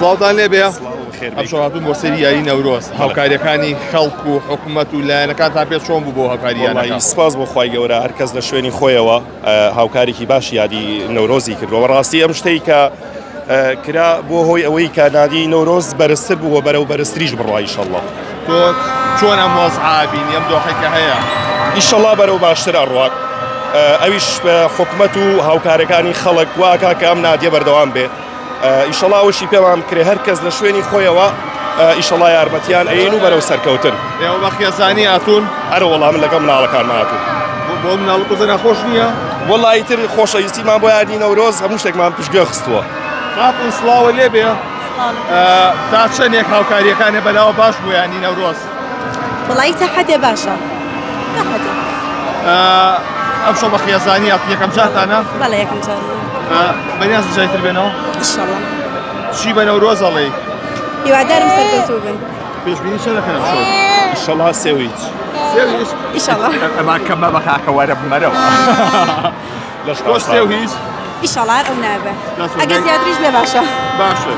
سڵاوتان لێبێ خێر ئەم شەڕاتون بۆ سەری یاری نەورۆز هاوکاریەکانی خەڵک و حکوومەت و لایەنەکانتان پێ چۆن بوو بۆ هاوکاریانەکە؟ سپاس بۆ خوای گەورە هەرکەس لە شوێنی خۆیەوە هاوکارێکی باش یادی نەورۆزی کردەوە ڕاستی ئەم شتەی کە کرا بۆ هۆی ئەوەی کە نادی نەورۆز بەرزتر بووە بەرەو بەرزتریش بڕوا ئینشەڵڵا. تۆ چۆن ئەم وەزعا بینی ئەم دۆخێکە هەیە؟ ئینشەڵڵا بەرەو باشتر ئەڕوات ئەویش حکوومەت و هاوکارەکانی خەڵک واکە کە ئەم نادیە بەردەوام بێ ئینشەڵڵا ئەوشی پێمان کرێ هەرکەس لە شوێنی خۆیەوە ئینشەڵڵا یارمەتیان ئەین و بەرەو سەرکەوتن. ئێوە بە خێزانی هاتوون؟ هەر وەڵام لەگەڵ مناڵەکانمان هاتوون. بۆ مناڵ قوزە نەخۆش نییە؟ وەڵی تر خۆشەویستیمان بۆ یاری نەورۆز هەموو شتێکمان پشتگوێ خستووە. خاتون سڵاوە لێبێ تا چەندێک هاوکاریەکانێ بەلاوە باش بوو یانی نەورۆز؟ وڵی تا حەدێ باشە تا حەدێ. ئەم شۆ بە خێزانی یەکەم جاتانە؟ بەڵێ یەکەم جار بەنیاز جایتر بێنەوە؟ ئینشەڵڵا. چی بە نەورۆز ئەڵێ؟ هیوادارم سەرکەوتوو بن. پێشبینی چە دەکەن ئەم شۆ؟ ئینشەڵڵا سێویت. سێویش؟ ئینشەڵڵا. ئەمان کەمە بە خاکە وەرە بمەرەوە. لەش تۆ سێو هیچ؟ ئینشەڵڵا هەر ئەو نابێ. ئەگەر زیاتریش بێ باشە. باشە.